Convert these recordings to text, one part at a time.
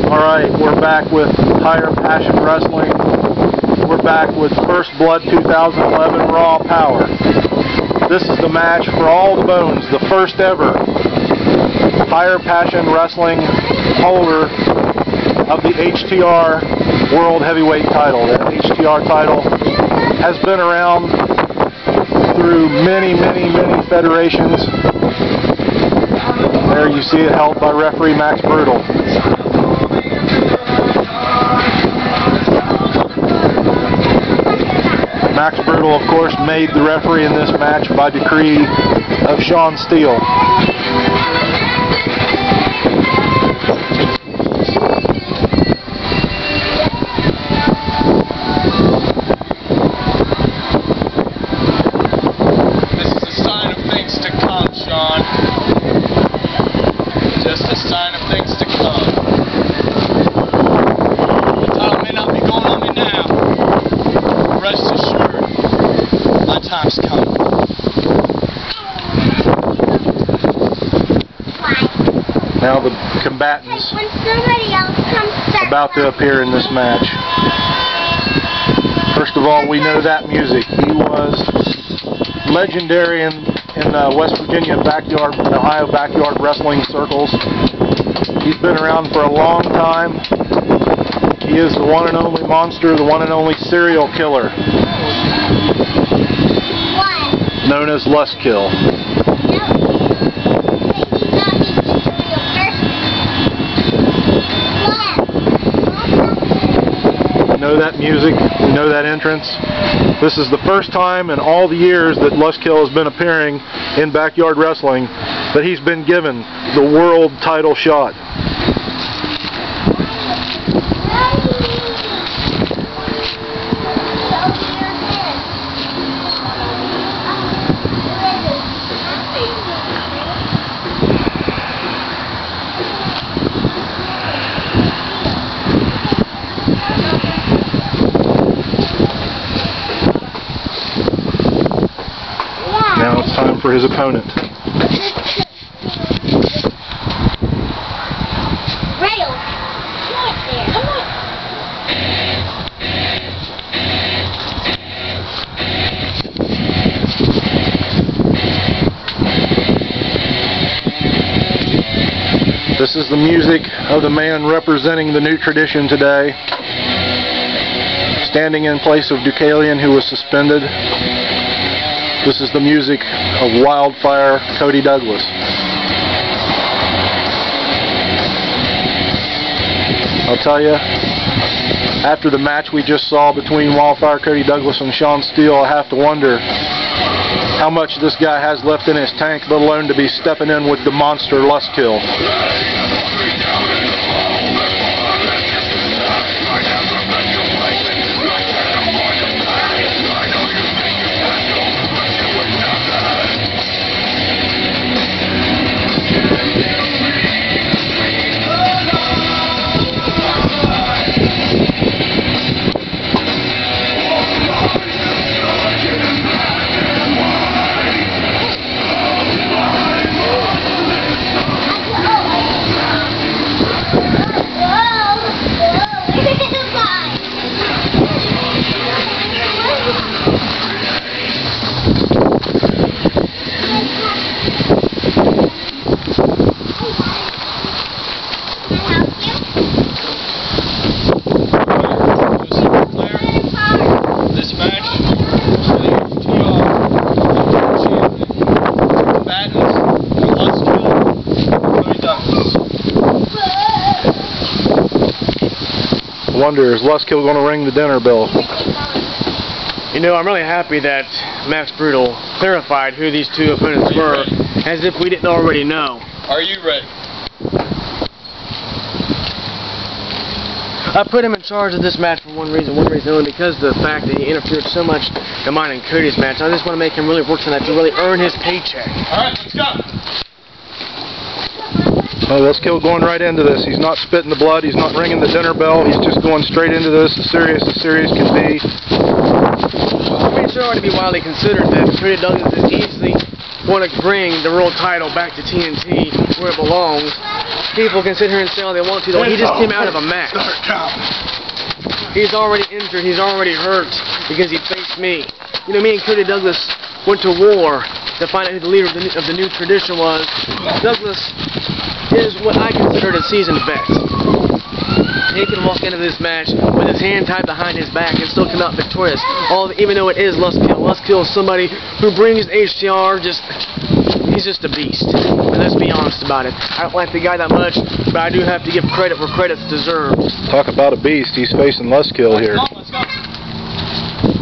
Alright, we're back with Higher Passion Wrestling. We're back with First Blood 2011 Raw Power. This is the match for all the bones, the first ever Higher Passion Wrestling holder of the HTR World Heavyweight title. The HTR title has been around through many federations. There you see it held by referee Max Brutal. Max Brutal, of course, made the referee in this match by decree of Sean Steele. This is a sign of things to come, Sean. Just a sign of things to come. The title may not be going on me now. Rest assured, my time's coming. Now the combatants about to appear in this match. First of all, we know that music. He was legendary in West Virginia backyard, Ohio backyard wrestling circles. He's been around for a long time. He is the one and only monster, the one and only serial killer, known as Lustkill. We know that music, we know that entrance. This is the first time in all the years that Lustkill has been appearing in backyard wrestling that he's been given the world title shot. Now it's time for his opponent. This is the music of the man representing the new tradition today, standing in place of Deucalion, who was suspended. This is the music of Wildfire, Cody Douglas. I'll tell you, after the match we just saw between Wildfire, Cody Douglas, and Sean Steele, I have to wonder how much this guy has left in his tank, let alone to be stepping in with the monster Lustkill. Wonder, is Lustkill going to ring the dinner bell? You know, I'm really happy that Max Brutal clarified who these two opponents were, as if we didn't already know. Are you ready? I put him in charge of this match for one reason only, because of the fact that he interfered so much in mine and Cody's match. I just want to make him really work tonight to really earn his paycheck. Alright, let's go! Oh, Lustkill going right into this. He's not spitting the blood. He's not ringing the dinner bell. He's just going straight into this, as serious can be. I'm pretty sure it ought to be widely considered that Cody Douglas is easily going to bring the world title back to TNT where it belongs. People can sit here and say all they want to, though. He just came out of a match. He's already injured. He's already hurt because he faced me. You know, me and Cody Douglas went to war to find out who the leader of the new tradition was. Douglas is what I consider a seasoned vet. He can walk into this match with his hand tied behind his back and still come out victorious. Even though it is Lustkill. Lustkill is somebody who brings HTR he's just a beast. And let's be honest about it. I don't like the guy that much, but I do have to give credit where credit's deserved. Talk about a beast. He's facing Lustkill here.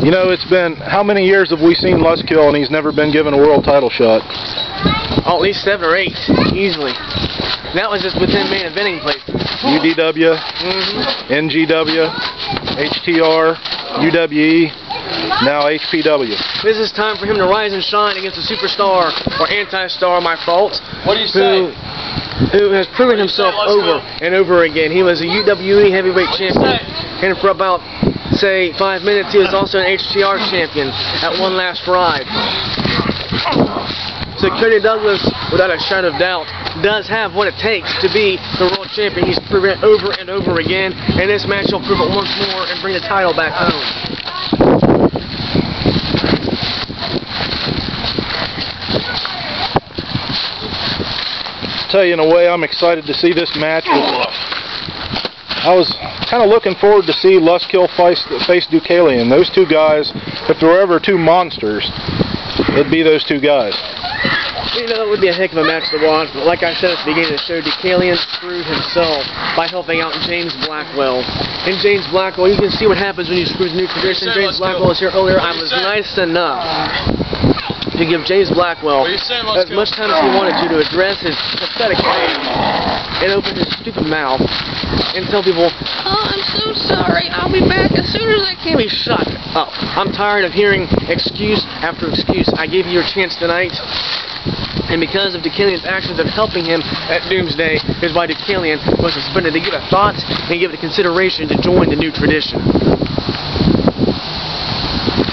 You know, it's been, how many years have we seen Lustkill and he's never been given a world title shot? Oh, at least 7 or 8, easily. That was just within main eventing places. UDW, NGW, HTR, UWE, now HPW. This is time for him to rise and shine against a superstar or anti-star, my fault. What do you say? Who has proven himself over and over again. He was a UWE heavyweight champion, and for about, say, 5 minutes, he was also an HTR champion at one last ride. So Cody Douglas, without a shadow of doubt, does have what it takes to be the world champion. He's proven it over and over again, and this match will prove it once more and bring the title back home. Tell you, in a way, I'm excited to see this match. I was kind of looking forward to see Lustkill face Deucalion. Those two guys, if there were ever two monsters, it'd be those two guys. You know, it would be a heck of a match to watch, but like I said at the beginning of the show, Deucalion screwed himself by helping out James Blackwell. And James Blackwell, you can see what happens when you screw the new tradition. James Blackwell was here earlier. I was nice enough to give James Blackwell as much time as he wanted to address his pathetic face and open his stupid mouth and tell people, "Oh, I'm so sorry, I'll be back as soon as I can." Be shut up. I'm tired of hearing excuse after excuse. I gave you your chance tonight, and because of Deucalion's actions of helping him at Doomsday is why Deucalion was suspended. To give it a thought and give it a consideration to join the new tradition.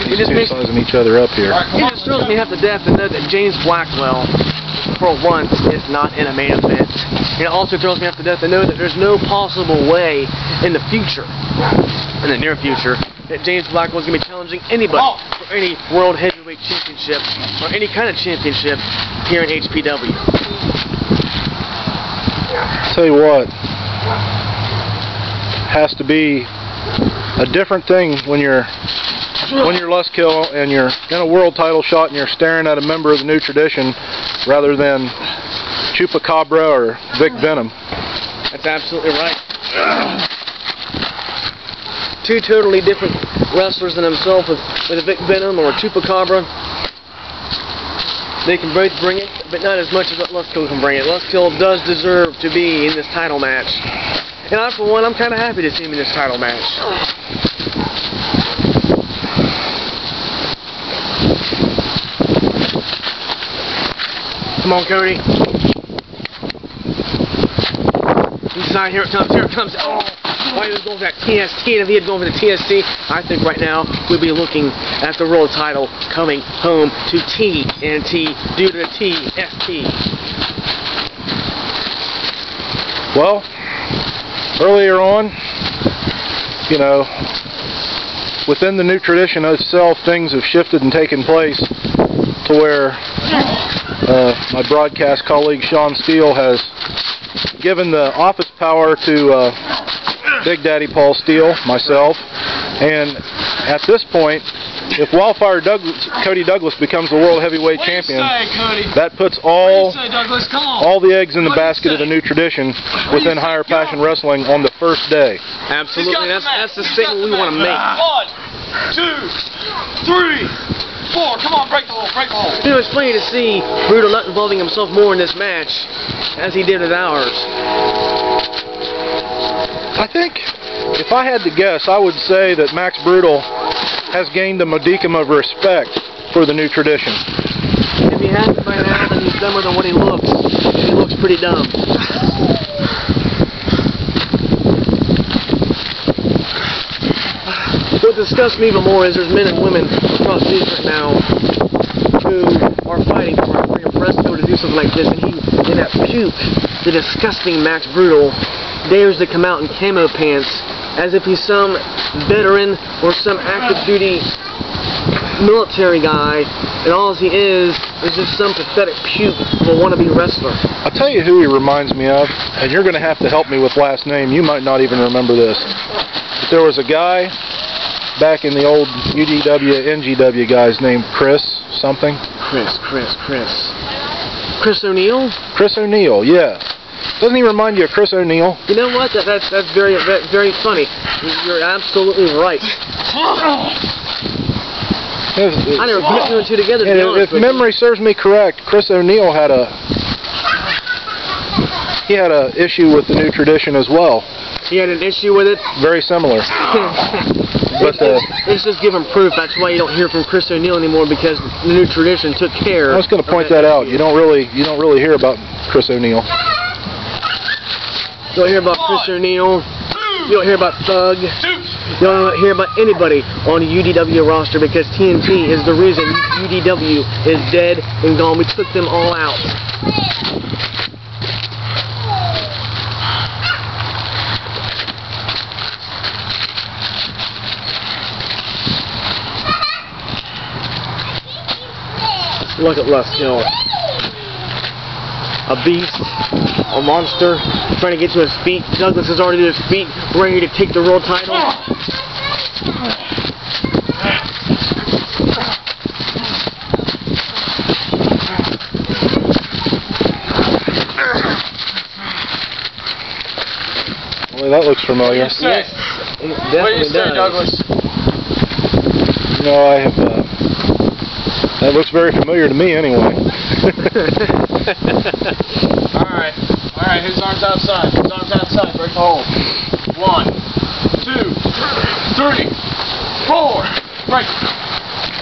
It just makes sizing each other up here. It just thrills me half to death to know that James Blackwell, for once, is not in a main event. It also thrills me half to death to know that there's no possible way in the future, in the near future, that James Blackwell is going to be challenging anybody for any World Heavyweight Championship or any kind of championship here in HPW. Tell you what, has to be a different thing when you're Lustkill and you're in a world title shot and you're staring at a member of the new tradition rather than Chupacabra or Vic Venom. That's absolutely right. Two totally different wrestlers than himself with a Vic Venom or a Chupacabra. They can both bring it, but not as much as what Lustkill can bring it. Lustkill does deserve to be in this title match. And I, for one, I'm kind of happy to see him in this title match. Come on, Cody. Inside, here it comes, here it comes. Oh, why he was going for that TST, and if he had gone for the TST, I think right now we'd be looking at the world title coming home to TNT due to the TST. Well, earlier on, you know, within the new tradition itself, things have shifted and taken place to where my broadcast colleague Sean Steele has given the office power to Big Daddy Paul Steele, myself, and at this point, if Wildfire Cody Douglas becomes the World Heavyweight Champion, that puts all the eggs in the basket of the new tradition within Higher Passion Wrestling on the first day. Absolutely, that's the statement we want to make. 1, 2, 3. 4, come on, break the hole, break the hole. You know, it's funny to see Brutal not involving himself more in this match as he did with ours. I think, if I had to guess, I would say that Max Brutal has gained a modicum of respect for the new tradition. If he hasn't by now, then he's dumber than what he looks. He looks pretty dumb. What disgusts me even more is there's men and women across news right now who are fighting for Bresco to do something like this, and that puke the disgusting Max Brutal dares to come out in camo pants as if he's some veteran or some active duty military guy, and all he is just some pathetic puke of a wannabe wrestler. I'll tell you who he reminds me of, and you're going to have to help me with last name. You might not even remember this. But there was a guy back in the old UDW, NGW guys named Chris something. Chris O'Neill? Chris O'Neill, yeah. Doesn't he remind you of Chris O'Neill? You know what? That's very funny. You're absolutely right. I never put two and two together, to be honest. If memory serves me correct, Chris O'Neill had a issue with the new tradition as well. He had an issue with it? Very similar. But it's just giving proof. That's why you don't hear from Chris O'Neill anymore, because the new tradition took care. I was going to point that out. You don't really hear about Chris O'Neill. You don't hear about Chris O'Neill. You don't hear about Thug. You don't hear about anybody on the UDW roster, because TNT is the reason UDW is dead and gone. We took them all out. Look at Lustkill. A beast, a monster, trying to get to his feet. Douglas is already to his feet, ready to take the world title. Well, that looks familiar. What do you say? Yes, What do you say, Douglas? No, I have. That looks very familiar to me, anyway. All right. His arms outside. Break the hold. 1, 2, 3, 4. Break.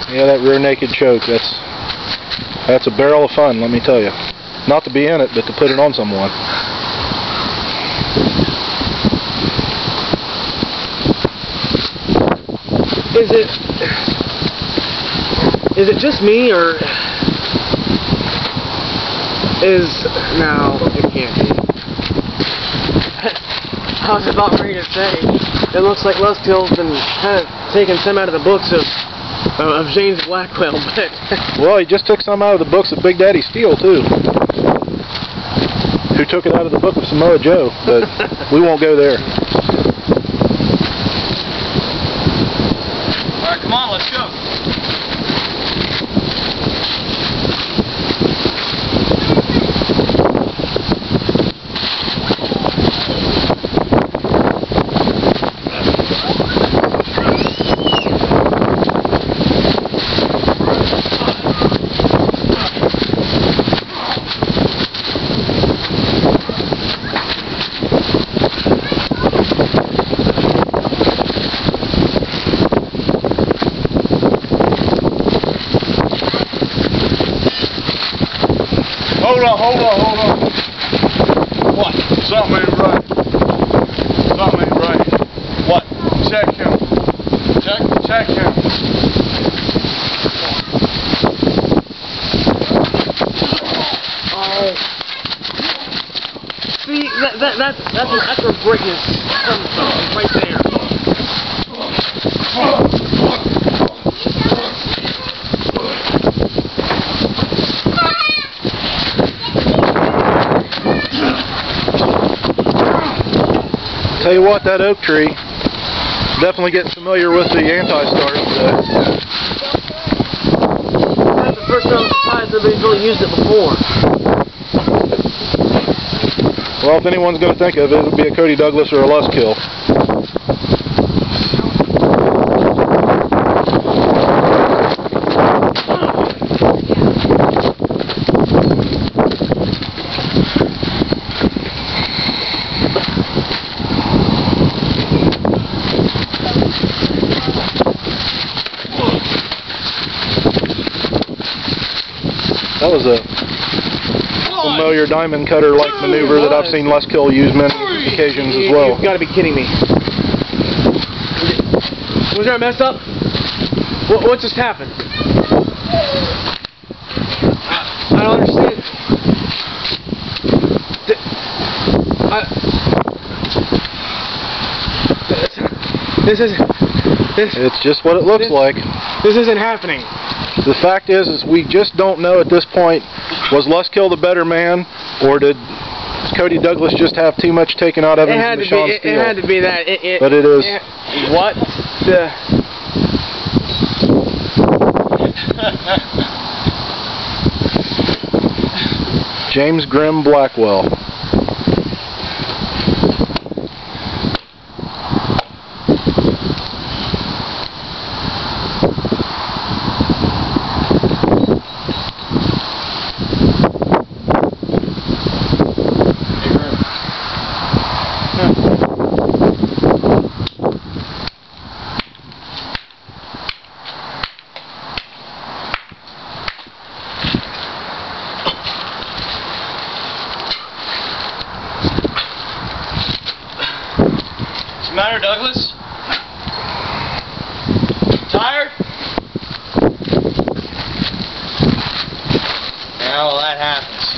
Yeah, that rear naked choke. That's a barrel of fun, let me tell you. Not to be in it, but to put it on someone. Is it just me, or no, it can't be. I was about ready to say, it looks like Lustkill's been kind of taking some out of the books of James Blackwell, but... Well, he just took some out of the books of Big Daddy Steele, too. Who took it out of the book of Samoa Joe, but we won't go there. Alright, come on, let's go. Hold on. What? Something ain't right. What? Check him. Check him. Oh. See, that's where greatness comes from, right there. Tell you what, that oak tree, definitely getting familiar with the anti-start. That's the first time I'm surprised nobody's really used it before. Well, if anyone's going to think of it, it would be a Cody Douglas or a Lustkill. That was a familiar diamond cutter-like maneuver that I've seen Lustkill use many occasions as well. You've got to be kidding me. Was there a mess up? What just happened? I don't understand. It's just what it looks like. This isn't happening. The fact is we just don't know at this point, was Lustkill the better man, or did Cody Douglas just have too much taken out of him from Sean Steele? It had to be that. But it is. What the... James Grimm Blackwell. What's the matter, Douglas? Tired? Yeah, well, that happens.